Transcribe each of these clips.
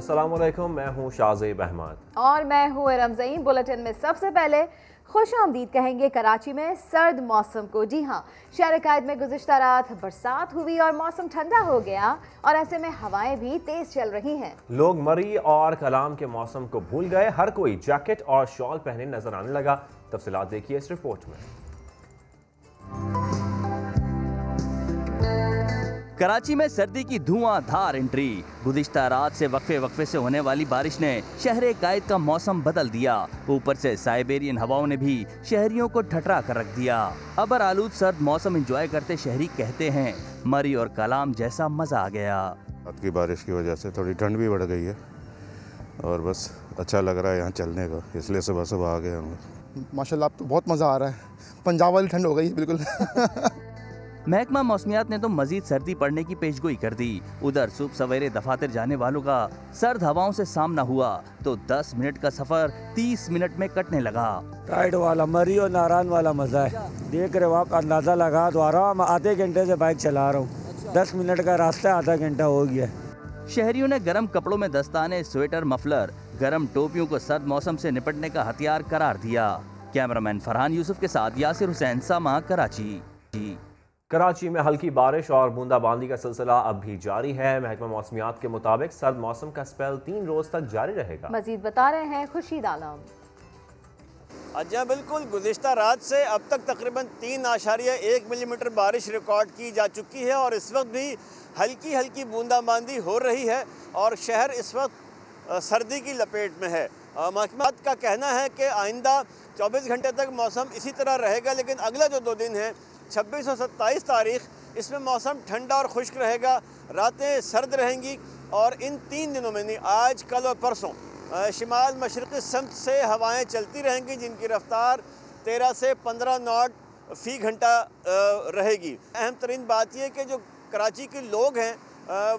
अस्सलामुअलैकुम, मैं हूँ शाहज़ेब अहमद और मैं हूँ रमज़ईन। बुलेटिन में सबसे पहले खुशामदीद कहेंगे कराची में सर्द मौसम को। जी हाँ, शहर कायद में गुज़िश्ता रात बरसात हुई और मौसम ठंडा हो गया और ऐसे में हवाएं भी तेज चल रही हैं। लोग मरी और कलाम के मौसम को भूल गए, हर कोई जैकेट और शॉल पहने नजर आने लगा। तफसीलात देखिए इस रिपोर्ट में। कराची में सर्दी की धुआंधार एंट्री। गुज़िश्ता रात से वक्फे से होने वाली बारिश ने शहर कायद का मौसम बदल दिया। ऊपर से साइबेरियन हवाओं ने भी शहरियों को ठठरा कर रख दिया। अबर आलूद सर्द मौसम एंजॉय करते शहरी कहते हैं मरी और कलाम जैसा मजा आ गया। रात की बारिश की वजह से थोड़ी ठंड भी बढ़ गई है और बस अच्छा लग रहा है यहाँ चलने का, इसलिए सुबह सुबह आ गए हम। माशाल्लाह अब तो बहुत मज़ा आ रहा है, पंजाब वाली ठंड हो गई है बिल्कुल। महकमा मौसमियात ने तो मजीद सर्दी पड़ने की पेशगोई कर दी। उधर सुबह सवेरे दफातर जाने वालों का सर्द हवाओं से सामना हुआ तो 10 मिनट का सफर 30 मिनट में कटने लगा। टाइड वाला मरी और नारायण वाला मजा है, देख रहे हो आप, अंदाजा लगा तो आ रहा हूँ। आधे घंटे से बाइक चला रहा हूँ, 10 मिनट का रास्ता आधा घंटा हो गया। शहरियों ने गर्म कपड़ों में दस्ताने, स्वेटर, मफलर, गर्म टोपियों को सर्द मौसम से निपटने का हथियार करार दिया। कैमरामैन फरहान यूसुफ के साथ यासिर हुसैन, सामा, कराची। कराची में हल्की बारिश और बूंदाबांदी का सिलसिला अब भी जारी है। महकमा मौसमियात के मुताबिक सर्द मौसम का स्पेल 3 रोज तक जारी रहेगा। मजीद बता रहे हैं खुर्शीद आलम। अच्छा बिल्कुल, गुज़िश्ता रात से अब तक तकरीबन 3.1 मिलीमीटर बारिश रिकॉर्ड की जा चुकी है और इस वक्त भी हल्की हल्की बूंदाबांदी हो रही है और शहर इस वक्त सर्दी की लपेट में है। महकमा का कहना है कि आइंदा 24 घंटे तक मौसम इसी तरह रहेगा, लेकिन अगला जो 2 दिन है 26 और 27 तारीख, इसमें मौसम ठंडा और खुश्क रहेगा, रातें सर्द रहेंगी और इन 3 दिनों में, नहीं आज, कल और परसों, शिमाल मशरक़ी समत से हवाएं चलती रहेंगी जिनकी रफ्तार 13 से 15 नॉट फ़ी घंटा रहेगी। अहम तरीन बात यह कि जो कराची के लोग हैं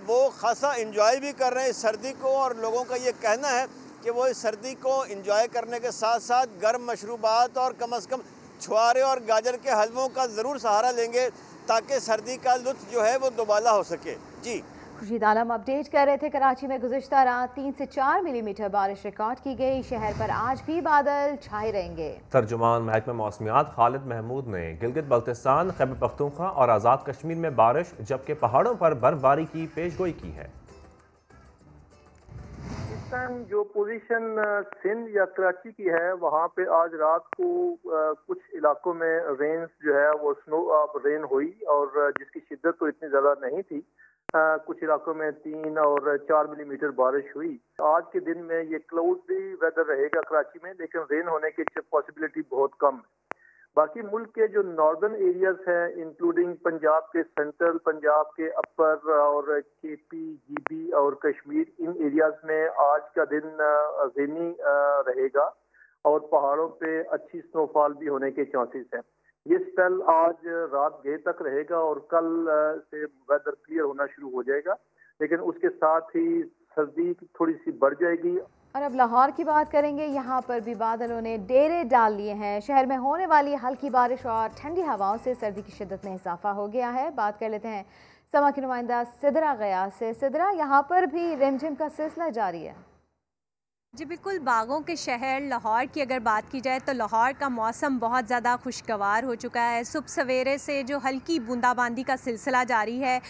वो ख़ासा इंजॉय भी कर रहे हैं इस सर्दी को और लोगों का ये कहना है कि वो इस सर्दी को इंजॉय करने के साथ साथ गर्म मशरूबात और कम अज़ कम छुआरे और गाजर के हलवों का ज़रूर सहारा लेंगे ताकि सर्दी का लुत्फ़ जो है वो दोबाला हो सके। जी, खुर्शीद आलम अपडेट कर रहे थे। कराची में गुज़िश्ता रात 3 से 4 मिलीमीटर बारिश रिकॉर्ड की गई। शहर पर आज भी बादल छाए रहेंगे। तर्जुमान महकमा मौसमियात खालिद महमूद ने गिलगित बल्तिस्तान, खैबर पख्तूनख्वा और आज़ाद कश्मीर में बारिश जबकि पहाड़ों पर बर्फबारी की पेशगोई की है। जो पोजीशन सिंध या कराची की है, वहाँ पे आज रात को कुछ इलाकों में रेन जो है वो स्नो रेन हुई और जिसकी शिद्दत तो इतनी ज़्यादा नहीं थी। कुछ इलाकों में 3 और 4 मिलीमीटर बारिश हुई। आज के दिन में ये क्लाउडी वेदर रहेगा कराची में, लेकिन रेन होने की पॉसिबिलिटी बहुत कम है। बाकी मुल्क के जो नॉर्दर्न एरियाज हैं, इंक्लूडिंग पंजाब के सेंट्रल, पंजाब के अपर और केपी, जीबी और कश्मीर, इन एरियाज में आज का दिन रेनी रहेगा और पहाड़ों पे अच्छी स्नोफॉल भी होने के चांसेस हैं। ये स्पेल आज रात गए तक रहेगा और कल से वेदर क्लियर होना शुरू हो जाएगा, लेकिन उसके साथ ही सर्दी थोड़ी सी बढ़ जाएगी। और अब लाहौर की बात करेंगे। यहाँ पर भी बादलों ने डेरे डाल लिए हैं। शहर में होने वाली हल्की बारिश और ठंडी हवाओं से सर्दी की शिद्दत में इजाफा हो गया है। बात कर लेते हैं समा की नुमाइंदा सिदरा गयास से। सिदरा, यहाँ पर भी रिमझिम का सिलसिला जारी है। जी बिल्कुल, बागों के शहर लाहौर की अगर बात की जाए तो लाहौर का मौसम बहुत ज़्यादा खुशगवार हो चुका है। सुबह सवेरे से जो हल्की बूंदाबांदी का सिलसिला जारी है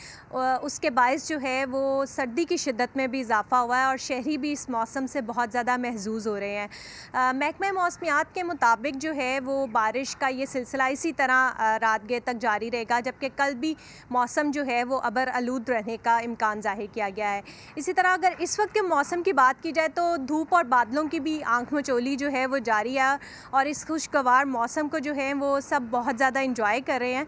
उसके बायस जो है वो सर्दी की शिद्दत में भी इजाफा हुआ है और शहरी भी इस मौसम से बहुत ज़्यादा महजूज़ हो रहे हैं। महकमा मौसमियात के मुताबिक जो है वो बारिश का ये सिलसिला इसी तरह रात गए तक जारी रहेगा, जबकि कल भी मौसम जो है वो अबर आलूद रहने का इम्कान ज़ाहिर किया गया है। इसी तरह अगर इस वक्त के मौसम की बात की जाए तो धूप और बादलों की भी आंख मचोली जो है वो जारी है और इस खुशगवार मौसम को जो है वो सब बहुत ज़्यादा इंजॉय कर रहे हैं।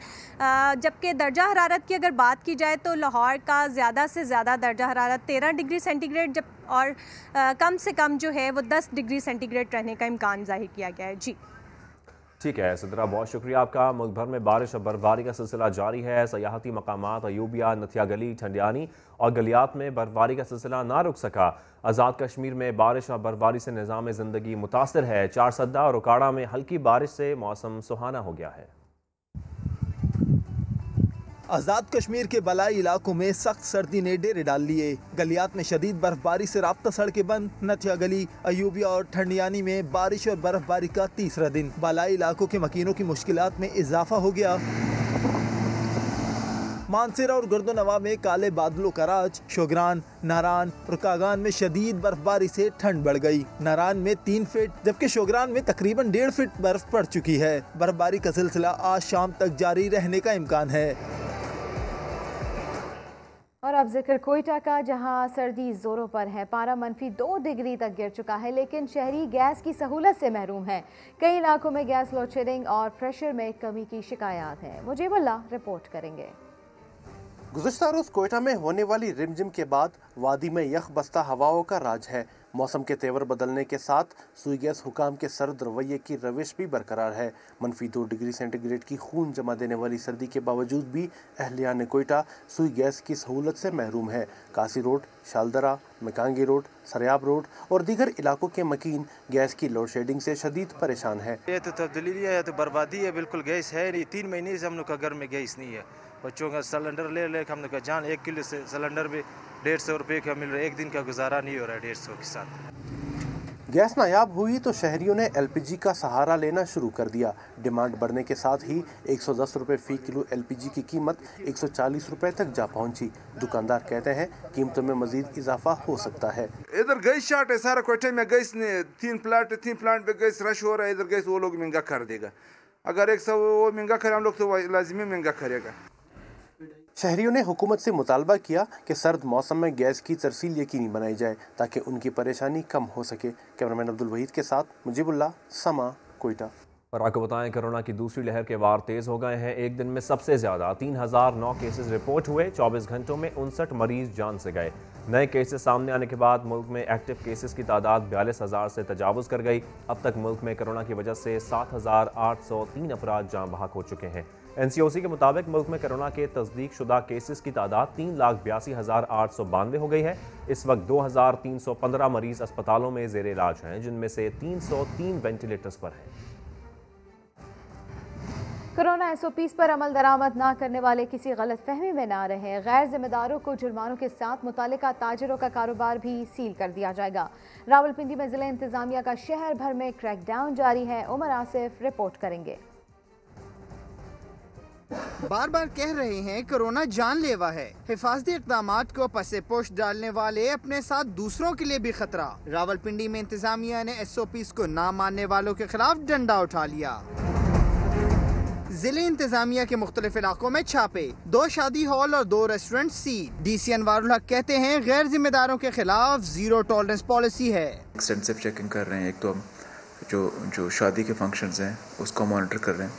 जबकि दर्जा हरारत की अगर बात की जाए तो लाहौर का ज़्यादा से ज़्यादा दर्जा हरारत 13 डिग्री सेंटीग्रेड जब और कम से कम जो है वो 10 डिग्री सेंटीग्रेड रहने का इम्कान ज़ाहिर किया गया है। जी ठीक है सिद्रा, बहुत शुक्रिया आपका। मुल्क भर में बारिश और बर्फबारी का सिलसिला जारी है। सयाहती मकामात अयूबिया, नथिया गली, ठंडियानी और गलियात में बर्फबारी का सिलसिला ना रुक सका। आज़ाद कश्मीर में बारिश और बर्फबारी से निज़ाम ज़िंदगी मुतासर है। 4 सद्दा और उकाड़ा में हल्की बारिश से मौसम सुहाना हो गया है। आज़ाद कश्मीर के बलाई इलाकों में सख्त सर्दी ने डेरे डाल लिए। गलियात में शदीद बर्फबारी से राब्ता सड़कें बंद। नथिया गली, अयूबिया और ठंडियानी में बारिश और बर्फबारी का तीसरा दिन। बलाई इलाकों के मकीनों की मुश्किलात में इजाफा हो गया। मानसरा और गर्दोनवा में काले बादलों का राज। शोगरान, नारान और कागान में शदीद बर्फबारी से ठंड बढ़ गई। नारान में 3 फीट जबकि शोगरान में तकरीबन 1.5 फीट बर्फ पड़ चुकी है। बर्फबारी का सिलसिला आज शाम तक जारी रहने का इम्कान है। और अब जिक्र कोयटा का, जहां सर्दी जोरों पर है। पारा -2 डिग्री तक गिर चुका है, लेकिन शहरी गैस की सहूलत से महरूम है। कई इलाकों में गैस लोड शेडिंग और प्रेशर में कमी की शिकायत है। मुजीबुल्लाह रिपोर्ट करेंगे। गुज़श्ता रोज़ कोयटा में होने वाली रिमझिम के बाद वादी में यख बस्ता हवाओं का राज है। मौसम के तेवर बदलने के साथ सुई गैस हुकाम के सर्द रवैये की रविश भी बरकरार है। -2 डिग्री सेंटीग्रेड की खून जमा देने वाली सर्दी के बावजूद भी अहलियान कोयटा सुई गैस की सहूलत से महरूम है। कासी रोड, शालदरा, मकांगी रोड, सरियाब रोड और दीगर इलाकों के मकीन गैस की लोड शेडिंग से शदीद परेशान है। ये तो तब्दीली है, तो बर्बादी है, बिल्कुल गैस है नहीं। 3 महीने से हम लोग का घर में गैस नहीं है। बच्चों का सिलेंडर ले हम लोग का जान 1 किलो से सिलेंडर भी 150 रुपये का मिल रहा है। एक दिन का गुजारा नहीं हो रहा है 150 के साथ। गैस नायाब हुई तो शहरियों ने LPG का सहारा लेना शुरू कर दिया। डिमांड बढ़ने के साथ ही 110 रुपये फ़ी किलो LPG की कीमत 140 रुपये तक जा पहुंची। दुकानदार कहते हैं कीमतों में मजीद इजाफा हो सकता है। इधर गैस शॉर्ट है सारा कोयटे में। गैस ने 3 प्लांट पे गैस रश हो रहा है। इधर गैस वो लोग महंगा कर देगा। अगर 100 वो महंगा करे, हम लोग तो लाजिमी महंगा करेगा। शहरियों ने हुकूमत से मुतालबा किया कि सर्द मौसम में गैस की तरसील यकीनी बनाई जाए ताकि उनकी परेशानी कम हो सके। कैमरामैन अब्दुल वहीद के साथ मुजीबुल्लाह, समा, कोयटा। और आपको बताएं, कोरोना की दूसरी लहर के वार तेज़ हो गए हैं। एक दिन में सबसे ज़्यादा 3009 केसेस रिपोर्ट हुए। 24 घंटों में 59 मरीज जान से गए। नए केसेस सामने आने के बाद मुल्क में एक्टिव केसेस की तादाद 42,000 से तजावुज़ कर गई। अब तक मुल्क में कोरोना की वजह से 7,803 अफराद जान बहक हो चुके हैं। NCOC के मुताबिक मुल्क में कोरोना के तस्दीक शुदा केसेस की तादाद 3,82,892 हो गई है। इस वक्त 2,315 मरीज अस्पतालों में ज़ेर इलाज हैं, जिनमें से 303 वेंटिलेटर्स पर हैं। कोरोना SOPs पर अमल दरामद ना करने वाले किसी गलत फहमी में ना रहें। गैर जिम्मेदारों को जुर्मानों के साथ मुतालिका ताजरों का कारोबार भी सील कर दिया जाएगा। रावलपिंडी में जिला इंतजामिया का शहर भर में क्रैकडाउन जारी है। उमर आसिफ रिपोर्ट करेंगे। बार बार कह रहे हैं कोरोना जानलेवा है। हिफाजती इक़दामात को पसे पोश डालने वाले अपने साथ दूसरों के लिए भी खतरा। रावलपिंडी में इंतजामिया ने SOPs को ना मानने वालों के खिलाफ डंडा उठा लिया। जिले इंतजामिया के मुख्तलिफ इलाकों में छापे, 2 शादी हॉल और 2 रेस्टोरेंट सील। DC अनवारुल हक कहते हैं गैर जिम्मेदारों के खिलाफ जीरो टॉलरेंस पॉलिसी है। एक्सटेंसिव चेकिंग कर रहे हैं। एक तो हम जो शादी के फंक्शंस हैं उसको मॉनिटर कर रहे हैं,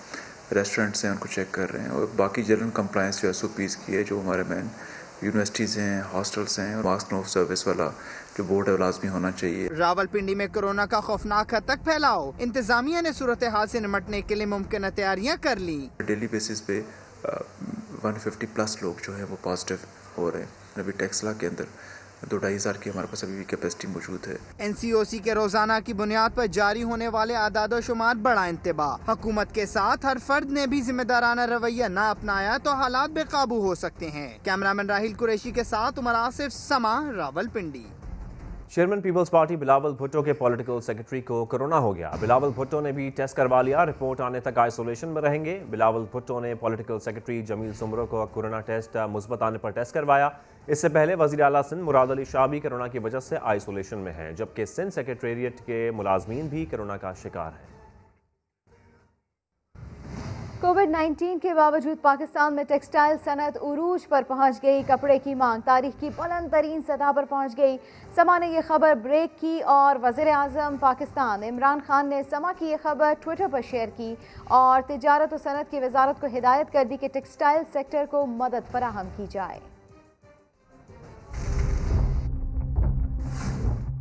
रेस्टोरेंट्स हैं उनको चेक कर रहे हैं, और बाकी जनरल कंप्लायंस जो SOPs की है, जो हमारे मेन यूनिवर्सिटीज़ हैं, हॉस्टल्स हैं, मास्क नो सर्विस वाला जो बोर्ड है लाजमी होना चाहिए। रावलपिंडी में कोरोना का खौफनाक हद तक फैलाव। इंतजामिया ने सूरत हाल से निपटने के लिए मुमकिन तैयारियां कर ली। डेली बेसिस पे 150+ लोग जो है वो पॉजिटिव हो रहे हैं। अभी टेक्सला के अंदर 2-2.5 हज़ार की हमारे पास अभी भी कैपेसिटी मौजूद है। NCOC के रोजाना की बुनियाद पर जारी होने वाले आदादो शुमार बड़ा इंतबाह। हुकूमत के साथ हर फर्द ने भी जिम्मेदाराना रवैया न अपनाया तो हालात बेकाबू हो सकते हैं। कैमरामैन राहिल कुरैशी के साथ Umar Asif, Samaa, Rawalpindi. Chairman peoples party Bilawal Bhutto के पॉलिटिकल सेक्रेटरी को कोरोना हो गया। बिलावल भुट्टो ने भी टेस्ट करवा लिया। रिपोर्ट आने तक आइसोलेशन में रहेंगे। बिलावल भुट्टो ने पॉलिटिकल सेक्रेटरी जमील सुमरो को कोरोना टेस्ट मुस्बत आने पर टेस्ट करवाया। इससे पहले वज़ीर आला सिंध मुराद अली शाह भी कोरोना की वजह से आइसोलेशन में हैं, जबकि सिंध सेक्रेटेरिएट के मुलाजमीन भी कोरोना का शिकार हैं। कोविड-19 के बावजूद पाकिस्तान में टेक्सटाइल सनत उरूज पर पहुंच गई। कपड़े की मांग तारीख की बुलंद तरीन सतह पर पहुंच गई। समा ने यह खबर ब्रेक की और वज़ीर आज़म पाकिस्तान इमरान खान ने समा की यह खबर ट्विटर पर शेयर की और तिजारत और सनत की वजारत को हिदायत कर दी कि टेक्सटाइल सेक्टर को मदद फराहम की जाए।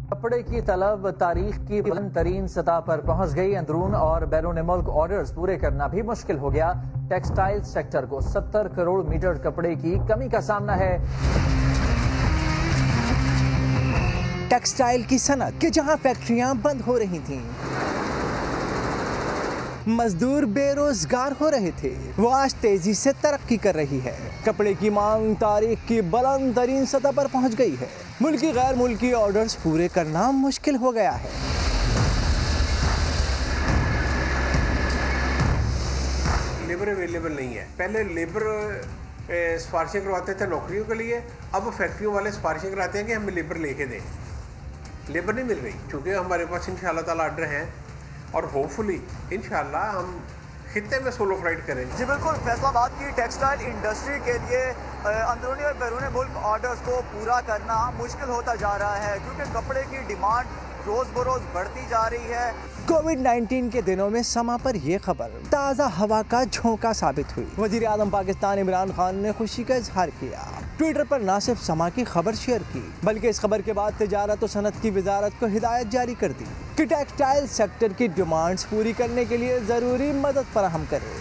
कपड़े की तलब तारीख की बुलंद तरीन सतह पर पहुंच गई। अंदरून और बैरून मुल्क ऑर्डर्स पूरे करना भी मुश्किल हो गया। टेक्सटाइल सेक्टर को 70 करोड़ मीटर कपड़े की कमी का सामना है। टेक्सटाइल की सनत के जहां फैक्ट्रियां बंद हो रही थीं, मजदूर बेरोजगार हो रहे थे, वो आज तेजी से तरक्की कर रही है। कपड़े की मांग तारीख की बुलंद तरीन सतह पर पहुंच गई है। मुल्की गैर मुल्की ऑर्डर्स पूरे करना मुश्किल हो गया है। लेबर अवेलेबल नहीं है। पहले लेबर सिफारिशें करवाते थे नौकरियों के लिए, अब फैक्ट्रियों वाले सिफारिशें कराते हैं कि हमें लेबर लेके दें। लेबर नहीं मिल रही, क्योंकि हमारे पास इंशाल्लाह ताला ऑर्डर हैं और होपफुली इंशाल्लाह हम खित्ते में सोलो फ्लाइट करेंगे। जी बिल्कुल, फैसलाबाद की टेक्सटाइल इंडस्ट्री के लिए अंदरूनी और बैरून मुल्क ऑर्डर्स को पूरा करना मुश्किल होता जा रहा है, क्योंकि कपड़े की डिमांड रोज बरोज बढ़ती जा रही है। कोविड-19 के दिनों में समा पर यह खबर ताज़ा हवा का झोंका साबित हुई। वज़ीर आज़म पाकिस्तान इमरान खान ने खुशी का इजहार किया। ट्विटर पर न सिर्फ समा की खबर शेयर की, बल्कि इस खबर के बाद तिजारत और सनत की वजारत को हिदायत जारी कर दी कि टेक्सटाइल सेक्टर की डिमांड्स पूरी करने के लिए ज़रूरी मदद फराहम करे।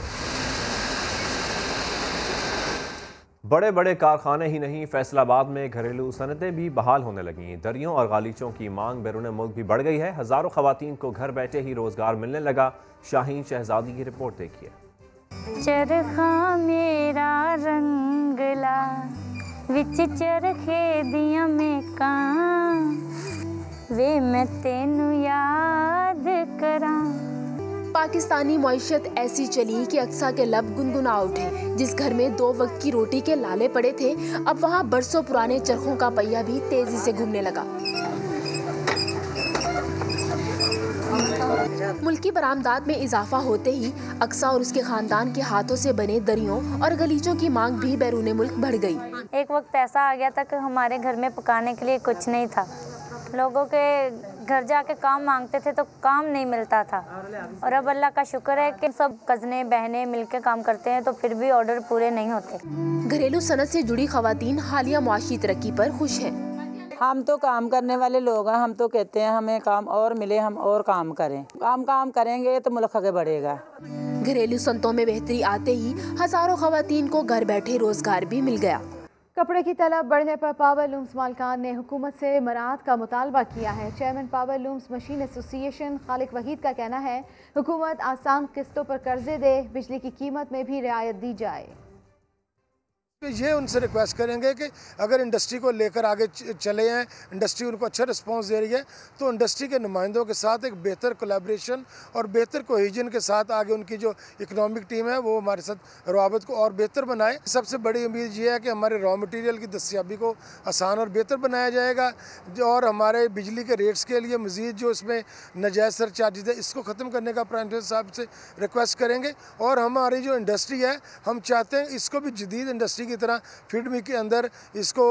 बड़े बड़े कारखाने ही नहीं, फैसलाबाद में घरेलू सनतें भी बहाल होने लगी। दरियों और गालीचों की मांग बैरून मुल्क भी बढ़ गई है। हज़ारों ख़वातीन को घर बैठे ही रोज़गार मिलने लगा। शाहीन शहजादी की रिपोर्ट देखिए। चरखा मेरा रंगला विच चरखे दिया में कां वे मैं तेनू याद करा। पाकिस्तानी मईशत ऐसी चली कि अक्सा के लब गुनगुना उठे। जिस घर में 2 वक्त की रोटी के लाले पड़े थे, अब वहाँ बरसों पुराने चरखों का पहिया भी तेजी से घूमने लगा। मुल्की बरामदात में इजाफा होते ही अक्सा और उसके खानदान के हाथों से बने दरियों और गलीचों की मांग भी बैरून मुल्क बढ़ गई। एक वक्त ऐसा आ गया था कि हमारे घर में पकाने के लिए कुछ नहीं था। लोगों के घर जाके काम मांगते थे तो काम नहीं मिलता था, और अब अल्लाह का शुक्र है कि सब कज़ने बहनें मिलकर काम करते हैं तो फिर भी ऑर्डर पूरे नहीं होते। घरेलू सनत से जुड़ी खवातीन हालिया मुआशी तरक्की पर खुश हैं। हम तो काम करने वाले लोग हैं, हम तो कहते हैं हमें काम और मिले, हम और काम करें। काम करेंगे तो मुल्क आगे बढ़ेगा। घरेलू सनतों में बेहतरी आते ही हजारों खवातीन को घर बैठे रोजगार भी मिल गया। कपड़े की तलब बढ़ने पर पावर लूम्स मालिकान ने हुकूमत से मराहत का मुतालबा किया है। Chairman power looms machine association Khaliq Waheed का कहना है हुकूमत आसान किस्तों पर कर्जे दे, बिजली की कीमत में भी रियायत दी जाए। ये उनसे रिक्वेस्ट करेंगे कि अगर इंडस्ट्री को लेकर आगे चले हैं, इंडस्ट्री उनको अच्छा रिस्पांस दे रही है, तो इंडस्ट्री के नुमाइंदों के साथ एक बेहतर कोलैबोरेशन और बेहतर कोहेजन के साथ आगे उनकी जो इकनॉमिक टीम है वो हमारे साथ रवाबत को और बेहतर बनाए। सबसे बड़ी उम्मीद ये है कि हमारे रॉ मटीरियल की दस्तियाबी को आसान और बेहतर बनाया जाएगा, और हमारे बिजली के रेट्स के लिए मज़ीद जो इसमें नजायज़ सरचार्जेज है इसको ख़त्म करने का प्राइम मिनिस्टर साहब से रिक्वेस्ट करेंगे। और हमारी जो इंडस्ट्री है, हम चाहते हैं इसको भी जदीद इंडस्ट्री की तरह फीडमी के अंदर इसको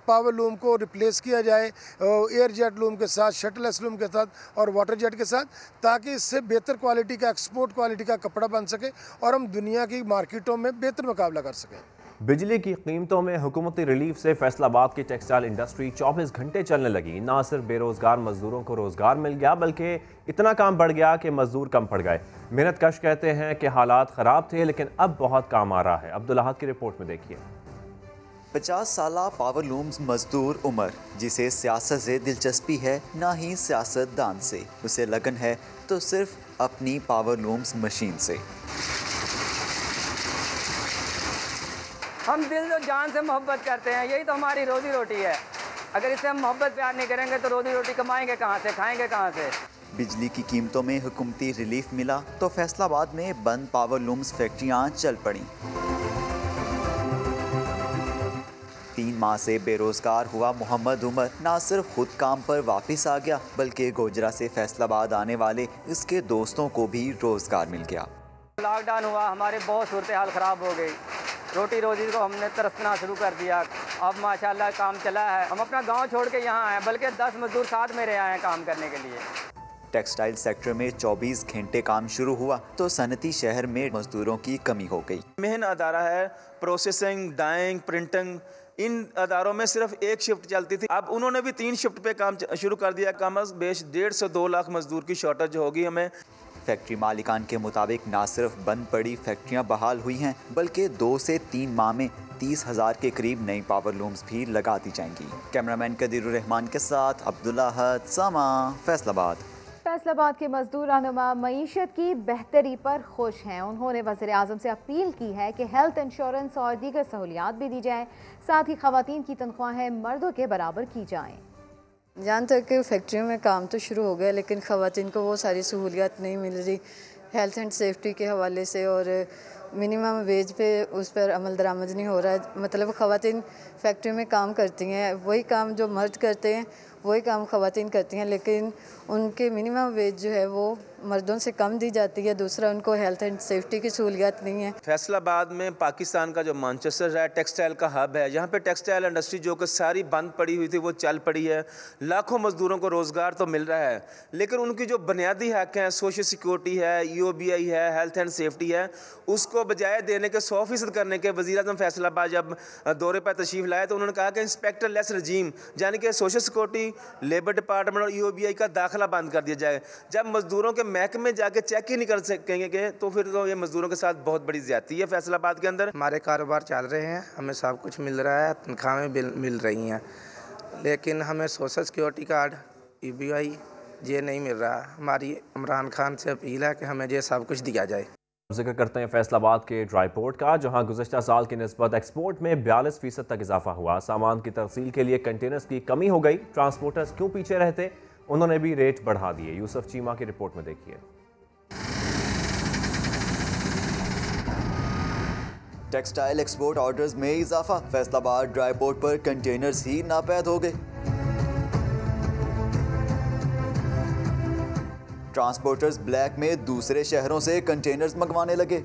पावर लूम को रिप्लेस किया जाए एयर जेट लूम के साथ, शटलेस लूम के साथ और वाटर जेट के साथ, ताकि इससे बेहतर क्वालिटी का, एक्सपोर्ट क्वालिटी का कपड़ा बन सके और हम दुनिया की मार्केटों में बेहतर मुकाबला कर सकें। बिजली की कीमतों में हुकूमती रिलीफ से फैसलाबाद की टेक्सटाइल इंडस्ट्री 24 घंटे चलने लगी। ना सिर्फ बेरोजगार मजदूरों को रोजगार मिल गया, बल्कि इतना काम बढ़ गया कि मजदूर कम पड़ गए। मेहनत कश कहते हैं कि हालात ख़राब थे, लेकिन अब बहुत काम आ रहा है। अब्दुल अहद की रिपोर्ट में देखिए। 50 साला पावर लूम्स मजदूर उमर, जिसे सियासत से दिलचस्पी है ना ही सियासतदान से, उसे लगन है तो सिर्फ अपनी पावर लूम्स मशीन से। हम दिल और जान से मोहब्बत करते हैं, यही तो हमारी रोजी रोटी है। अगर इससे हम मोहब्बत प्यार नहीं करेंगे तो रोजी रोटी कमाएंगे कहाँ से, खाएंगे कहाँ से। बिजली की कीमतों में हुकूमती रिलीफ मिला तो फैसलाबाद में बंद पावर लूम्स फैक्ट्रियाँ चल पड़ी। 3 माह से बेरोजगार हुआ मोहम्मद उमर ना सिर्फ खुद काम पर वापस आ गया, बल्कि गोजरा से फैसलाबाद आने वाले इसके दोस्तों को भी रोजगार मिल गया। लॉकडाउन हुआ, हमारे बहुत सूरत हाल ख़राब हो गई, रोटी रोजी को हमने तरसना शुरू कर दिया। अब माशाल्लाह काम चला है। हम अपना गांव छोड़ के यहाँ आए, बल्कि 10 मजदूर साथ मेरे आए हैं काम करने के लिए। टेक्सटाइल सेक्टर में 24 घंटे काम शुरू हुआ तो सनती शहर में मजदूरों की कमी हो गई। मेन अदारा है प्रोसेसिंग, डाइंग, प्रिंटिंग, इन अदारों में सिर्फ एक शिफ्ट चलती थी। अब उन्होंने भी 3 शिफ्ट पे काम शुरू कर दिया। कम अज़ बेश 1.5 से 2 लाख मजदूर की शॉर्टेज होगी हमें। फैक्ट्री मालिकान के मुताबिक ना सिर्फ बंद पड़ी फैक्ट्रियां बहाल हुई हैं, बल्कि 2 से 3 माह में 30,000 के करीब नई पावर लूम्स भी लगा दी जाएंगी। कैमरामैन कदीरुर रहमान के साथ अब्दुल्ला हद, समा, फैसलाबाद। फैसलाबाद के मजदूर रहनुमा मईशत की बेहतरी पर खुश हैं। उन्होंने वज़ीर आज़म से अपील की है कि हेल्थ इंश्योरेंस और दीगर सहूलियात भी दी जाएँ, साथ ही ख़वातीन की तनख्वाहें मर्दों के बराबर की जाएँ। जहाँ तक फैक्ट्रियों में काम तो शुरू हो गया, लेकिन ख़वातीन को वो सारी सहूलियात नहीं मिल रही हेल्थ एंड सेफ्टी के हवाले से, और मिनिमम वेज पे उस पर अमल दरामद नहीं हो रहा है। मतलब ख़वातीन फैक्ट्री में काम करती हैं, वही काम जो मर्द करते हैं वही काम ख़वातीन करती हैं, लेकिन उनके मिनिमम वेज जो है वो मर्दों से कम दी जाती है। दूसरा, उनको हेल्थ एंड सेफ्टी की सहूलियत नहीं है। फैसलाबाद में पाकिस्तान का जो मैनचेस्टर है, टेक्सटाइल का हब है, यहाँ पे टेक्सटाइल इंडस्ट्री जो कि सारी बंद पड़ी हुई थी वो चल पड़ी है। लाखों मजदूरों को रोज़गार तो मिल रहा है, लेकिन उनकी जो बुनियादी हक हैं, सोशल सिक्योरिटी है, EOBI है, हेल्थ एंड सेफ्टी है, उसको बजाय देने के 100% करने के वज़ीर आज़म फैसलाबाद जब दौरे पर तशरीफ़ लाए तो उन्होंने कहा कि इंस्पेक्टर लेस रजीम, यानी कि सोशल सिक्योरिटी, लेबर डिपार्टमेंट और EOBI का दाखिला बंद कर दिया जाए। जब मजदूरों के महकमे जाके चेक ही नहीं कर सकेंगे तो फिर तो ये मजदूरों के साथ बहुत बड़ी ज्यादती है फैसलाबाद के अंदर। हमारे कारोबार चल रहे हैं, हमें सब कुछ मिल रहा है, तनख्वाहें मिल रही हैं, लेकिन हमें सोशल सिक्योरिटी कार्ड, EOBI ये नहीं मिल रहा। हमारी इमरान खान से अपील है कि हमें ये सब कुछ दिया जाए। जिक्र करते हैं फैसलाबाद के ड्राई पोर्ट का, जहां गुज़श्ता साल की निस्बत एक्सपोर्ट में 42% तक इजाफा हुआ। सामान की तरसील के लिए कंटेनर्स की कमी हो गई। ट्रांसपोर्टर्स क्यों पीछे रहते, उन्होंने भी रेट बढ़ा दिए। यूसुफ चीमा की रिपोर्ट में देखिए। टेक्सटाइल एक्सपोर्ट ऑर्डर्स में इजाफा, फैसलाबाद ड्राई पोर्ट पर कंटेनर्स ही नापैद हो गए। ट्रांसपोर्टर्स ब्लैक में दूसरे शहरों से कंटेनर्स मंगवाने लगे।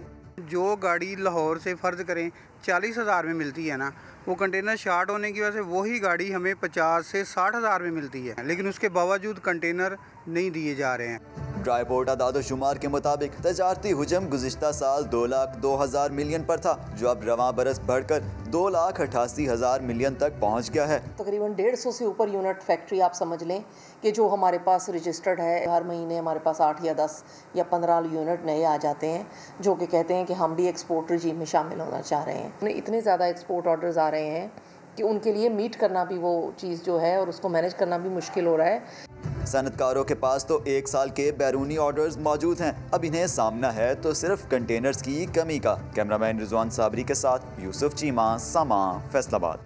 जो गाड़ी लाहौर से फ़र्ज करें 40,000 में मिलती है ना, वो कंटेनर शार्ट होने की वजह से वही गाड़ी हमें 50 से 60,000 में मिलती है, लेकिन उसके बावजूद कंटेनर नहीं दिए जा रहे हैं। ड्राई पोर्ट आदाद-ओ-शुमार के मुताबिक तजारती हुजम गुज़िश्ता साल 2,02,000 मिलियन पर था, जो अब रवां बरस बढ़कर 2,88,000 मिलियन तक पहुंच गया है। तकरीबन 150 से ऊपर यूनिट फैक्ट्री आप समझ लें कि जो हमारे पास रजिस्टर्ड है। हर महीने हमारे पास 8 या 10 या 15 यूनिट नए आ जाते हैं, जो कि कहते हैं कि हम भी एक्सपोर्ट रजीम में शामिल होना चाह रहे हैं। इतने ज़्यादा एक्सपोर्ट ऑर्डर्स आ रहे हैं कि उनके लिए मीट करना भी वो चीज़ जो है और उसको मैनेज करना भी मुश्किल हो रहा है। सनतकारों के पास तो 1 साल के बैरूनी ऑर्डर्स मौजूद हैं, अब इन्हें सामना है तो सिर्फ कंटेनर्स की कमी का। कैमरामैन रिजवान साबरी के साथ यूसुफ चीमा, समा, फैसलाबाद।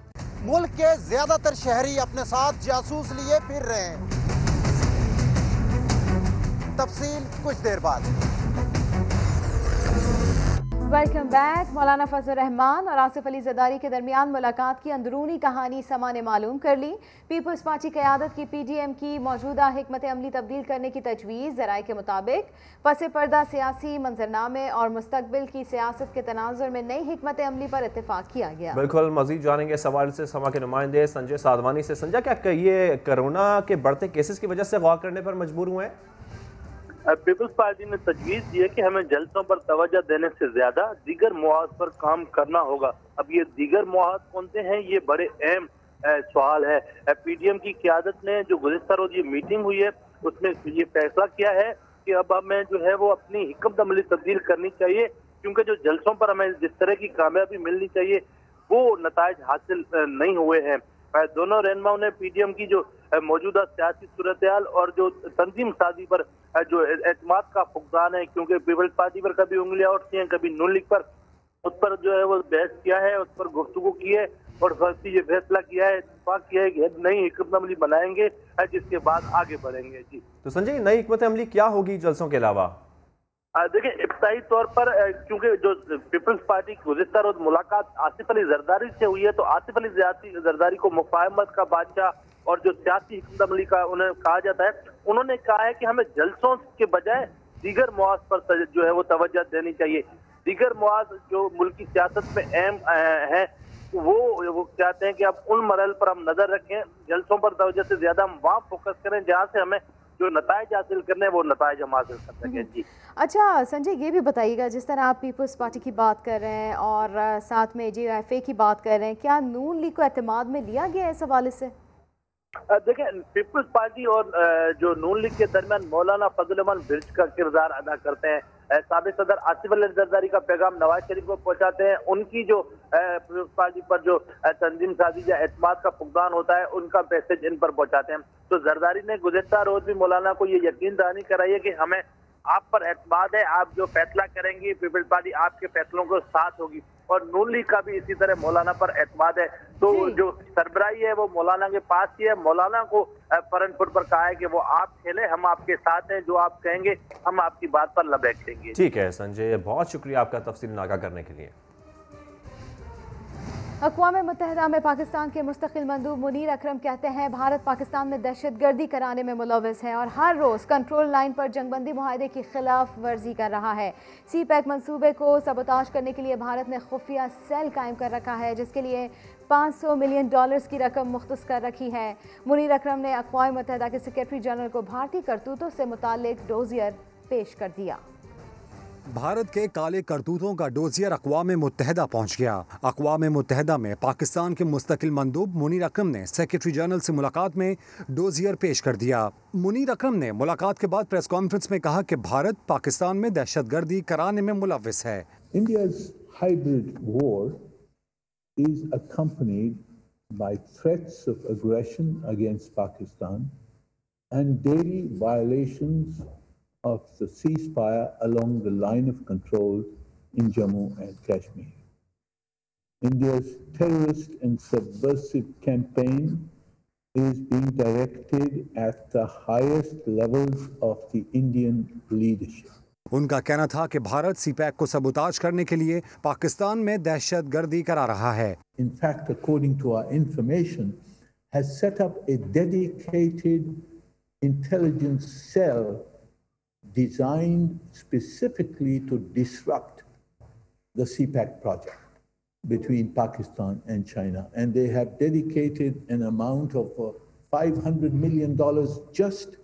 मुल्क के ज्यादातर शहरी अपने साथ जासूस लिए फिर रहे हैं। तफसील कुछ देर बाद। Welcome back. मौलाना फजल रहमान और आसिफ अली जरदारी के दरमियान मुलाकात की अंदरूनी कहानी समा ने मालूम कर ली। पीपल्स पार्टी क़यादत की PDM की मौजूदा हिकमत अमली तब्दील करने की तजवीज़। ज़राए के मुताबिक पसे पर्दा सियासी मंजरनामे और मुस्तकबिल की सियासत के तनाजुर में नई हिकमत अमली पर इत्तेफाक किया गया। बिल्कुल, मजीद जानेंगे सवाल से समा के नुमाइंदे संजय साधवानी से। संजय, क्या ये कोरोना के बढ़ते केसेस की वजह से गौर करने पर मजबूर हुए हैं? पीपल्स पार्टी ने तजवीज़ दी है कि हमें जलसों पर तवज्जो देने से ज्यादा दीगर मुआद पर काम करना होगा। अब ये दीगर मुआद कौन से हैं, ये बड़े अहम सवाल है। PDM की क़यादत ने जो गुज़िश्ता रोज ये मीटिंग हुई है उसमें ये फैसला किया है कि अब हमें जो है वो अपनी हिकमत अमली तब्दील करनी चाहिए, क्योंकि जो जलसों पर हमें जिस तरह की कामयाबी मिलनी चाहिए वो नताइज हासिल नहीं हुए हैं। दोनों रहनुमाओं ने PDM की जो मौजूदा सियासी सूरत-ए-हाल और जो तंजीम साजी पर जो एतमाद का फुकदान है, क्योंकि पीपल्स पार्टी पर कभी उंगलियां उठती हैं, कभी नून लीग पर, उस पर जो है वो बहस किया है, उस पर गुफ्तगू की है और ये फैसला किया है, इत्तेफाक किया है कि नई हिकमत अमली बनाएंगे जिसके बाद आगे बढ़ेंगे। जी तो संजय, नई हिकमत अमली क्या होगी जलसों के अलावा? देखिए, इब्तदाई तौर पर क्योंकि जो पीपल्स पार्टी की गुज़िश्ता रोज मुलाकात आसिफ अली जरदारी से हुई है, तो आसिफ अली जरदारी को मुफाहमत का बादशाह और जो सियासी हिकमत अमली का उन्हें कहा जाता है, उन्होंने कहा है कि हमें जलसों के बजाय दीगर मुआद पर जो है वो तवज्जो देनी चाहिए। दीगर मुआद जो मुल्क की सियासत में अहम है वो चाहते हैं कि अब उन मरहल पर हम नजर रखें, जलसों पर तवज्जो से ज्यादा हम वहाँ फोकस करें जहाँ से हमें जो नताइज हासिल करने हैं वो नताइज हम हासिल कर सकें। जी अच्छा संजय, ये भी बताइएगा, जिस तरह आप पीपल्स पार्टी की बात कर रहे हैं और साथ में JFA की बात कर रहे हैं, क्या नून लीग को एतमाद में लिया गया है इस हवाले से? देखें, पीपल्स पार्टी और जो नून लीग के दरमियान मौलाना फजल रहमान ब्रिज का किरदार अदा करते हैं। साबिक सदर आसिफ अली जरदारी का पैगाम नवाज शरीफ को पहुंचाते हैं। उनकी जो पीपल्स पार्टी पर जो तंजीम साजी या एतमाद का फुकदान होता है, उनका मैसेज इन पर पहुंचाते हैं। तो जरदारी ने गुज़िश्ता रोज भी मौलाना को ये यकीन दहानी कराई है कि हमें आप पर एतमाद है, आप जो फैसला करेंगी पीपल्स पार्टी आपके फैसलों के साथ होगी। और नून लीग का भी इसी तरह मौलाना पर एतमाद है। तो जो सरबराही है वो मौलाना के पास ही है। मौलाना को फरन फुट पर कहा है कि वो आप खेले, हम आपके साथ हैं, जो आप कहेंगे हम आपकी बात पर लबैक देंगे। ठीक है संजय, बहुत शुक्रिया आपका तफसील आगाह करने के लिए। अक़वाम मुत्तहिदा में पाकिस्तान के मुस्तकिल मंदूब मुनीर अकरम कहते हैं भारत पाकिस्तान में दहशतगर्दी कराने में मुलव्वस है और हर रोज़ कंट्रोल लाइन पर जंगबंदी मुआहदे की खिलाफ वर्जी कर रहा है। सी पैक मंसूबे को सबोताज करने के लिए भारत ने खुफिया सेल कायम कर रखा है, जिसके लिए $500 मिलियन की रकम मुख्तस कर रखी है। मुनीर अकरम ने अक़वाम मुत्तहिदा के सेक्रेटरी जनरल को भारतीय करतूतों से मुताल्लिक डोजियर पेश कर दिया। भारत के काले करतूतों का डोजियर अक़वाम मुत्तहिदा पहुँच गया। अक़वाम मुत्तहिदा में पाकिस्तान के मुस्तकिल मंदूब मुनीर अकरम ने सेक्रेटरी जनरल से मुलाकात में डोजियर पेश कर दिया। मुनीर अकरम ने मुलाकात के बाद प्रेस कॉन्फ्रेंस में कहा कि भारत पाकिस्तान में दहशतगर्दी कराने में मुलव्वस है। India's hybrid war is accompanied by threats of aggression against Pakistan and daily violations of the ceasefire along the line of control in Jammu and Kashmir. India's terrorist and subversive campaign is being directed at the highest levels of the Indian leadership. उनका कहना था कि भारत सी pack को सबोताज करने के लिए पाकिस्तान में दहशतगर्दी करा रहा है। In fact, according to our information, has set up a dedicated intelligence cell designed specifically to disrupt the CPAC project between Pakistan and China. And they have dedicated an amount of $500 million just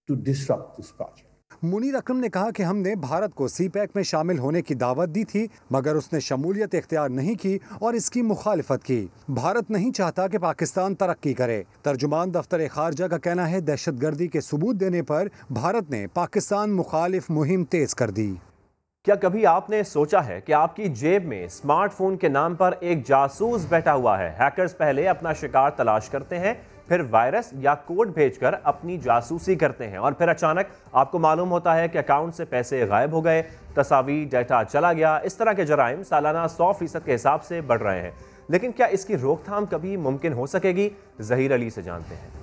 to disrupt this project. Munir अकरम ने कहा कि हमने भारत को सी pack में शामिल होने की दावत दी थी, मगर उसने शमूलियत इख्तियार नहीं की और इसकी मुखालिफत की। भारत नहीं चाहता कि पाकिस्तान तरक्की करे। तर्जुमान दफ्तर खारजा का कहना है दहशतगर्दी के सबूत देने पर भारत ने पाकिस्तान मुखालिफ मुहिम तेज कर दी। क्या कभी आपने सोचा है कि आपकी जेब में स्मार्टफोन के नाम पर एक जासूस बैठा हुआ है? हैकर्स पहले अपना शिकार तलाश करते हैं, फिर वायरस या कोड भेजकर अपनी जासूसी करते हैं और फिर अचानक आपको मालूम होता है कि अकाउंट से पैसे गायब हो गए, तस्वीर डेटा चला गया। इस तरह के जराइम सालाना 100% के हिसाब से बढ़ रहे हैं। लेकिन क्या इसकी रोकथाम कभी मुमकिन हो सकेगी? ज़हीर अली से जानते हैं।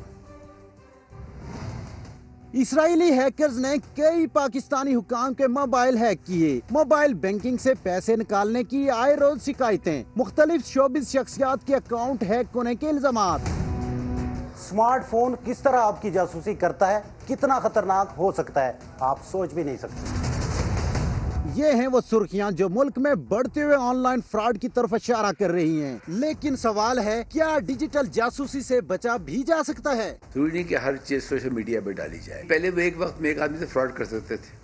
इस्राएली हैकर्स ने कई पाकिस्तानी हुकाम के मोबाइल हैक किए। मोबाइल बैंकिंग से पैसे निकालने की आए रोज शिकायतें, मुख्तलिफ शोबिस शख्सियात के अकाउंट हैक होने के इल्जामात। स्मार्टफोन किस तरह आपकी जासूसी करता है, कितना खतरनाक हो सकता है, आप सोच भी नहीं सकते। ये हैं वो सुर्खियां जो मुल्क में बढ़ते हुए ऑनलाइन फ्रॉड की तरफ इशारा कर रही हैं। लेकिन सवाल है, क्या डिजिटल जासूसी से बचा भी जा सकता है? जरूरी नहीं कि हर चीज सोशल मीडिया पे डाली जाए। पहले वो एक वक्त में एक आदमी से फ्रॉड कर सकते थे,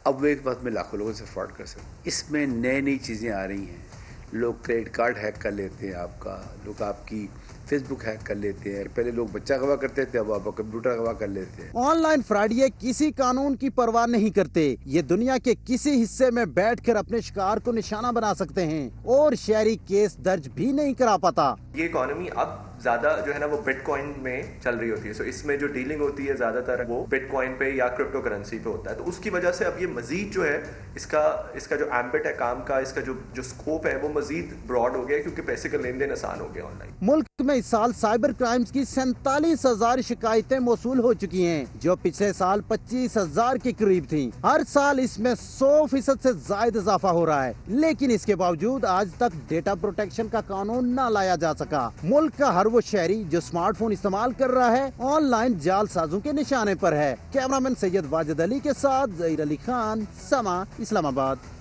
अब वो एक वक्त में लाखों लोगों से फ्रॉड कर सकते। इसमें नई नई चीजें आ रही हैं। लोग क्रेडिट कार्ड हैक कर लेते हैं आपका, लोग आपकी फेसबुक हैक कर लेते हैं। पहले लोग बच्चा गवाह करते थे, अब आप कंप्यूटर गवाह कर लेते हैं। ऑनलाइन फ्रॉडिये किसी कानून की परवाह नहीं करते। ये दुनिया के किसी हिस्से में बैठकर अपने शिकार को निशाना बना सकते हैं और शहरी केस दर्ज भी नहीं करा पाता। ये इकोनॉमी अब ज्यादा जो है ना वो बिटकॉइन में चल रही होती है। सो इसमें जो डीलिंग होती है ज्यादातर वो बिटकॉइन पे या क्रिप्टो करेंसी पे होता है। तो उसकी वजह से अब ये मजीद जो है इसका जो एम्बिट है काम का, इसका जो स्कोप है वो मजीद ब्रॉड हो गया, क्योंकि पैसे का लेन देन आसान हो गया ऑनलाइन। मुल्क में इस साल साइबर क्राइम्स की 47,000 शिकायतें मौसूल हो चुकी हैं, जो पिछले साल 25,000 के करीब थी। हर साल इसमें 100% से ज्यादा इजाफा हो रहा है। लेकिन इसके बावजूद आज तक डेटा प्रोटेक्शन का कानून न लाया जा सका। मुल्क का हर वो शहरी जो स्मार्टफोन इस्तेमाल कर रहा है ऑनलाइन जालसाजों के निशाने पर है। कैमरामैन सैयद वाजिद अली के साथ ज़हीर अली खान, समा, इस्लामाबाद।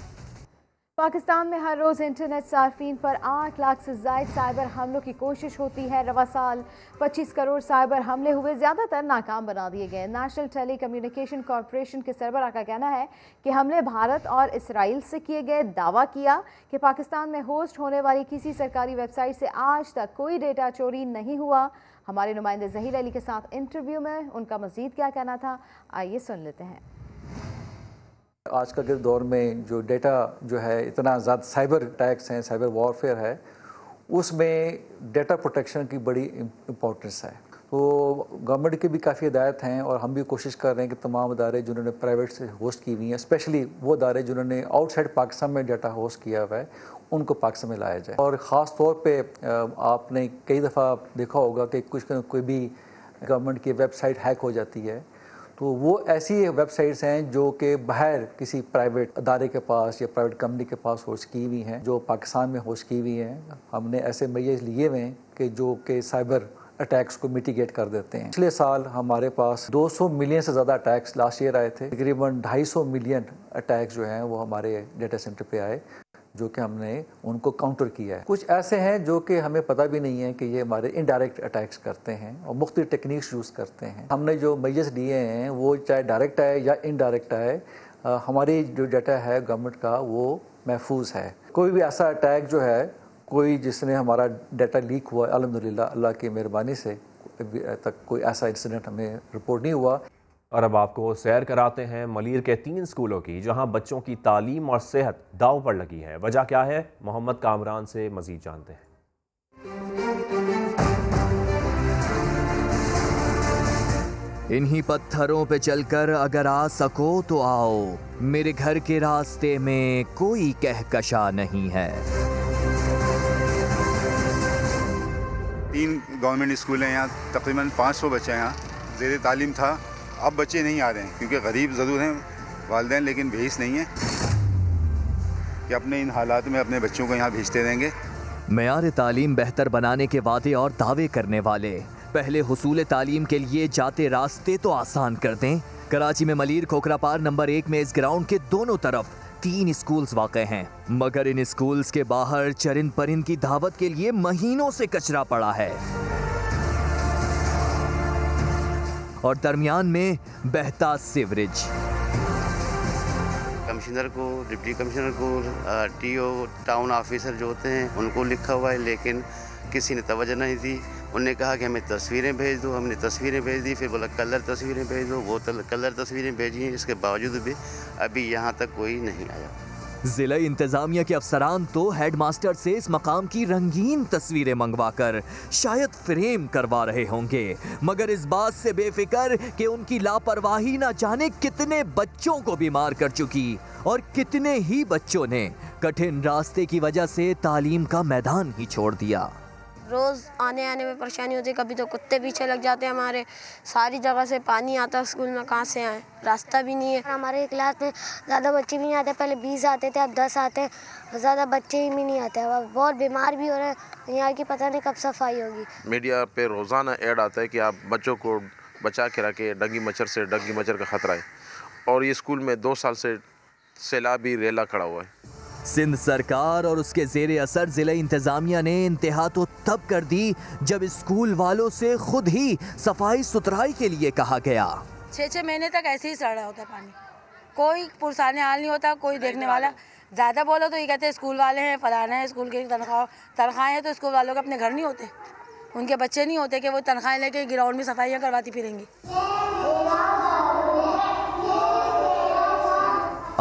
पाकिस्तान में हर रोज़ इंटरनेट सार्फिन पर 8 लाख से ज़ायद साइबर हमलों की कोशिश होती है। रवा साल 25 करोड़ साइबर हमले हुए, ज़्यादातर नाकाम बना दिए गए। नेशनल टेली कम्युनिकेशन कॉरपोरेशन के सरबराह का कहना है कि हमले भारत और इसराइल से किए गए। दावा किया कि पाकिस्तान में होस्ट होने वाली किसी सरकारी वेबसाइट से आज तक कोई डेटा चोरी नहीं हुआ। हमारे नुमाइंदे ज़हीर अली के साथ इंटरव्यू में उनका मज़ीद क्या कहना था, आइए सुन लेते हैं। आजकल के दौर में जो डेटा जो है इतना ज़्यादा साइबर अटैक्स हैं, साइबर वॉरफेयर है, उसमें डेटा प्रोटेक्शन की बड़ी इम्पोर्टेंस है। तो गवर्नमेंट की भी काफ़ी हिदायत हैं और हम भी कोशिश कर रहे हैं कि तमाम अदारे जिन्होंने प्राइवेट से होस्ट की हुई हैं, स्पेशली वो अदारे जिन्होंने आउटसाइड पाकिस्तान में डाटा होस्ट किया हुआ है, उनको पाकिस्तान में लाया जाए। और ख़ास तौर पे आपने कई दफ़ा देखा होगा कि कोई भी गवर्नमेंट की वेबसाइट हैक हो जाती है, तो वो ऐसी वेबसाइट्स हैं जो कि बाहर किसी प्राइवेट अदारे के पास या प्राइवेट कंपनी के पास होस्ट की हुई हैं, जो पाकिस्तान में होस्ट की हुई हैं। हमने ऐसे मैसेज लिए हुए हैं कि जो कि साइबर अटैक्स को मिटिगेट कर देते हैं। पिछले साल हमारे पास 200 मिलियन से ज़्यादा अटैक्स लास्ट ईयर आए थे। तकरीबन 250 मिलियन अटैक्स जो हैं वो हमारे डेटा सेंटर पे आए, जो कि हमने उनको काउंटर किया है। कुछ ऐसे हैं जो कि हमें पता भी नहीं है कि ये हमारे इनडायरेक्ट अटैक्स करते हैं और मुख्तलिफ टेक्निक्स यूज़ करते हैं। हमने जो मेजर्स लिए हैं वो चाहे डायरेक्ट है या इनडायरेक्ट है, हमारी जो डाटा है गवर्नमेंट का वो महफूज है। कोई भी ऐसा अटैक जो है, कोई जिसने हमारा डाटा लीक हुआ, अल्हम्दुलिल्लाह अल्लाह की मेहरबानी से तक कोई ऐसा इंसिडेंट हमें रिपोर्ट नहीं हुआ। और अब आपको सैर कराते हैं मलीर के 3 स्कूलों की, जहां बच्चों की तालीम और सेहत दांव पर लगी है। वजह क्या है, मोहम्मद कामरान से मजीद जानते हैं। इन्हीं पत्थरों पे चलकर अगर आ सको तो आओ, मेरे घर के रास्ते में कोई कहकशा नहीं है। 3 गवर्नमेंट स्कूल हैं, यहाँ तकरीबन 500 बच्चे हैं। यहाँ ज़ेर तालीम था, अब बच्चे नहीं आ रहे हैं क्योंकि गरीब ज़रूर हैं वालिदैन, लेकिन भेज नहीं है कि अपने इन हालात में अपने बच्चों को यहाँ भेजते रहेंगे। मेयार तालीम बेहतर बनाने के वादे और दावे करने वाले पहले हुसूल तालीम के लिए जाते रास्ते तो आसान कर दें। कराची में मलीर खोखरापार नंबर 1 में इस ग्राउंड के दोनों तरफ 3 स्कूल्स वाक़े हैं, मगर इन स्कूल्स के बाहर चरिंद परिंद की दावत के लिए महीनों से कचरा पड़ा है और दरमियान में बहता सीवरेज। कमिश्नर को, डिप्टी कमिश्नर को, टीओ, टाउन ऑफिसर जो होते हैं उनको लिखा हुआ है, लेकिन किसी ने तवज्जो नहीं दी। उन्होंने कहा कि हमें तस्वीरें भेज दो, हमने तस्वीरें भेज दी, फिर बोला कलर तस्वीरें भेज दो, वो कलर तस्वीरें भेजी हैं। इसके बावजूद भी अभी यहाँ तक कोई नहीं आया। जिला इंतजामिया के अफसरान तो हेडमास्टर से इस मकाम की रंगीन तस्वीरें मंगवाकर शायद फ्रेम करवा रहे होंगे, मगर इस बात से बेफिक्र कि उनकी लापरवाही न जाने कितने बच्चों को बीमार कर चुकी और कितने ही बच्चों ने कठिन रास्ते की वजह से तालीम का मैदान ही छोड़ दिया। रोज़ आने में परेशानी होती है, कभी तो कुत्ते पीछे लग जाते हैं हमारे, सारी जगह से पानी आता है स्कूल में, कहाँ से आए, रास्ता भी नहीं है। हमारे क्लास में ज़्यादा बच्चे भी नहीं आते, पहले 20 आते थे, अब 10 आते हैं, ज़्यादा बच्चे ही भी नहीं आते, अब बहुत बीमार भी हो रहे हैं। यहाँ की पता नहीं कब सफाई होगी। मीडिया पे रोज़ाना ऐड आता है कि आप बच्चों को बचा के रखें डेंगू मच्छर का ख़तरा है, और ये स्कूल में 2 साल से सैलाबी रेला खड़ा हुआ है। सिंध सरकार और उसके जेरे असर जिला इंतजामिया ने इंतहा तो तब कर दी जब स्कूल वालों से खुद ही सफाई सुथराई के लिए कहा गया। 6 महीने तक ऐसे ही सड़ा होता पानी, कोई पुरसाने हाल नहीं होता, कोई देखने वाला। ज़्यादा बोलो तो ये कहते हैं स्कूल वाले हैं, फलाना है, स्कूल की तनख्वाहें हैं, तो स्कूल वालों के अपने घर नहीं होते, उनके बच्चे नहीं होते कि वो तनख्वाहें लेके ग्राउंड में सफाइयाँ करवाती फिरेंगी।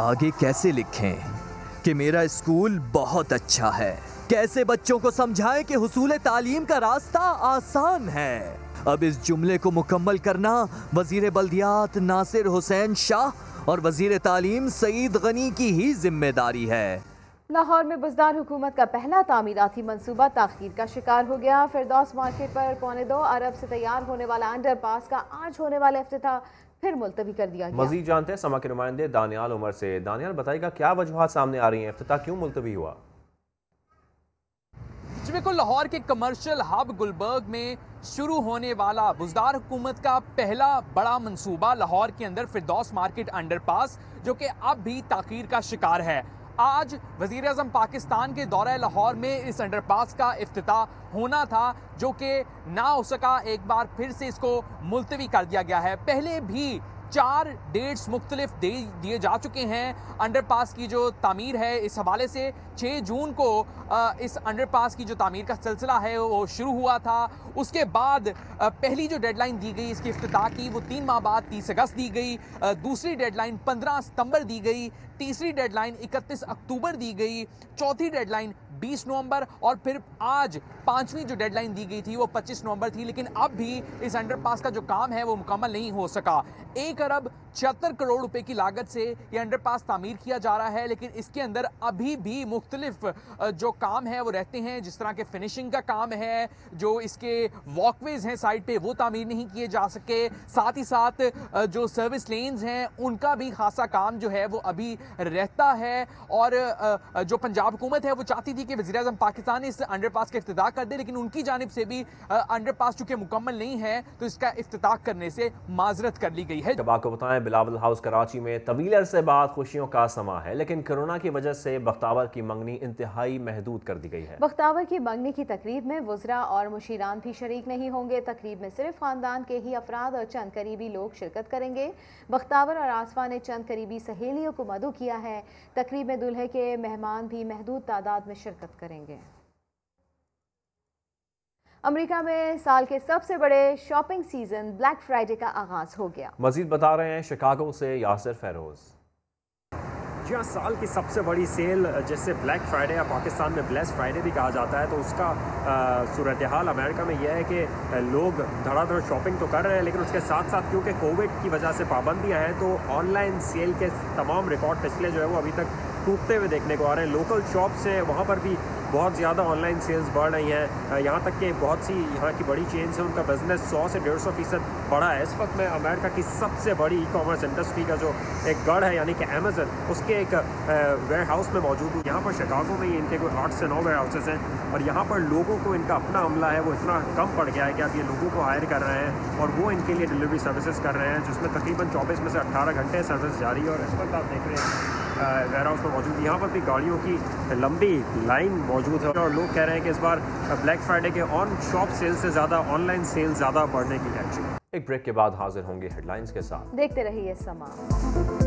आगे कैसे लिखें कि मेरा स्कूल बहुत अच्छा है, कैसे बच्चों को समझाएं कि हुसूल तालीम का रास्ता आसान है। अब इस जुमले को मुकम्मल करना वजीर बल्दियात नासिर हुसैन शाह और वजीर तालीम सईद गनी की ही जिम्मेदारी है। लाहौर में बुज़दार हुकूमत का पहला तामीराती मंसूबा ताख़ीर का शिकार हो गया। फिरदौस मार्केट पर 2.25 अरब से तैयार होने वाला अंडरपास का आज होने वाला इफ्तिताह फिर मुलतवी कर दिया गया। मजीद जानते हैं समा के नुमाइंदे दानियाल उमर से। दानियाल, बताइएगा क्या वजूहात सामने आ रही हैं, इफ्तिताह क्यों मुलतवी हुआ? जी बिल्कुल, लाहौर के कमर्शियल हब गुलबर्ग में शुरू होने वाला बुज़दार हुकूमत का पहला बड़ा मंसूबा लाहौर के अंदर फिरदौस मार्केट अंडरपास, जो कि अब भी ताख़ीर का शिकार है। आज वज़ीर आज़म पाकिस्तान के दौरे लाहौर में इस अंडरपास का इफ्तिताह होना था, जो कि ना हो सका। एक बार फिर से इसको मुलतवी कर दिया गया है। पहले भी 4 डेट्स मुख्तलिफ दिए जा चुके हैं। अंडरपास की जो तामीर है, इस हवाले से 6 जून को इस अंडरपास की जो तामीर का सिलसिला है वो शुरू हुआ था। उसके बाद पहली जो डेडलाइन दी गई इसकी इफ्तिताह की, वो 3 माह बाद 30 अगस्त दी गई। दूसरी डेडलाइन 15 सितंबर दी गई। तीसरी डेडलाइन 31 अक्टूबर दी गई। चौथी डेडलाइन 20 नवंबर और फिर आज 5वीं जो डेडलाइन दी गई थी वो 25 नवंबर थी। लेकिन अब भी इस अंडरपास का जो काम है वो मुकम्मल नहीं हो सका। 1 अरब 76 करोड़ रुपए की लागत से ये अंडरपास तामीर किया जा रहा है, लेकिन इसके अंदर अभी भी मुख्तलिफ जो काम है वो रहते हैं, जिस तरह के फिनिशिंग का काम है, जो इसके वॉकवेज हैं साइड पे वो तामीर नहीं किए जा सके। साथ ही साथ जो सर्विस लेन्स हैं उनका भी खासा काम जो है वो अभी रहता है। और जो पंजाब हुकूमत है वो चाहती थी कि वज़ीर-ए-आज़म पाकिस्तान इस अंडरपास का इफ्तिताह कर दे, लेकिन उनकी जानिब से भी अंडरपास चूंकि मुकम्मल नहीं है तो इसका इफ्तिताह करने से माजरत कर ली गई है। जब आपको बताएं, बिलावल हाउस कराची में तवील अरसे बाद खुशियों का समा है, लेकिन कोरोना की वजह से बख्तावर की मंगनी इंतहाई महदूद कर दी गई है। बख्तावर की मंगनी की तकरीब में वज़रा और मुशीरान भी शरीक नहीं होंगे। तकरीब में सिर्फ खानदान के ही अफराद और चंद करीबी लोग शिरकत करेंगे। बख्तावर और आसफा ने चंद करीबी सहेलियों को मदऊ किया है। तकरीब में दूल्हे के मेहमान भी महदूद तादाद में शिरकत करेंगे। अमेरिका में साल के सबसे बड़े शॉपिंग सीजन ब्लैक फ्राइडे का आगाज हो गया। मजीद बता रहे हैं शिकागो से यासिर फेरोज। जी हाँ, साल की सबसे बड़ी सेल जिससे ब्लैक फ्राइडे या पाकिस्तान में ब्लेस फ्राइडे भी कहा जाता है, तो उसका सूरत हाल अमेरिका में यह है कि लोग धड़ाधड़ शॉपिंग तो कर रहे हैं, लेकिन उसके साथ साथ क्योंकि कोविड की वजह से पाबंदियां हैं तो ऑनलाइन सेल के तमाम रिकॉर्ड पिछले जो है वो अभी तक टूटते हुए देखने को आ रहे हैं। लोकल शॉप्स हैं वहाँ पर भी बहुत ज़्यादा ऑनलाइन सेल्स बढ़ रही हैं। यहाँ तक कि बहुत सी यहाँ की बड़ी चेन्स हैं, उनका बिजनेस 100 से 150% बढ़ा है। इस वक्त मैं अमेरिका की सबसे बड़ी ई कॉमर्स इंडस्ट्री का जो एक गढ़ है यानी कि अमेज़न, उसके एक वेयर हाउस में मौजूद हूँ। यहाँ पर शिकागो में ही इनके कोई 8 से 9 वेयर हाउसेस हैं और यहाँ पर लोगों को इनका अपना अमला है वो इतना कम पड़ गया है कि आप ये लोगों को हायर कर रहे हैं और वो इनके लिए डिलीवरी सर्विसेज कर रहे हैं, जिसमें तकरीबन 24 में से 18 घंटे सर्विस जारी है। और इस वक्त आप देख रहे हैं वेयर हाउस में मौजूद, यहाँ पर भी गाड़ियों की लंबी लाइन मौजूद है और लोग कह रहे हैं कि इस बार ब्लैक फ्राइडे के ऑन शॉप सेल से ज़्यादा ऑनलाइन सेल ज़्यादा बढ़ने की है। एक ब्रेक के बाद हाजिर होंगे हेडलाइंस के साथ। देखते रहिए समा।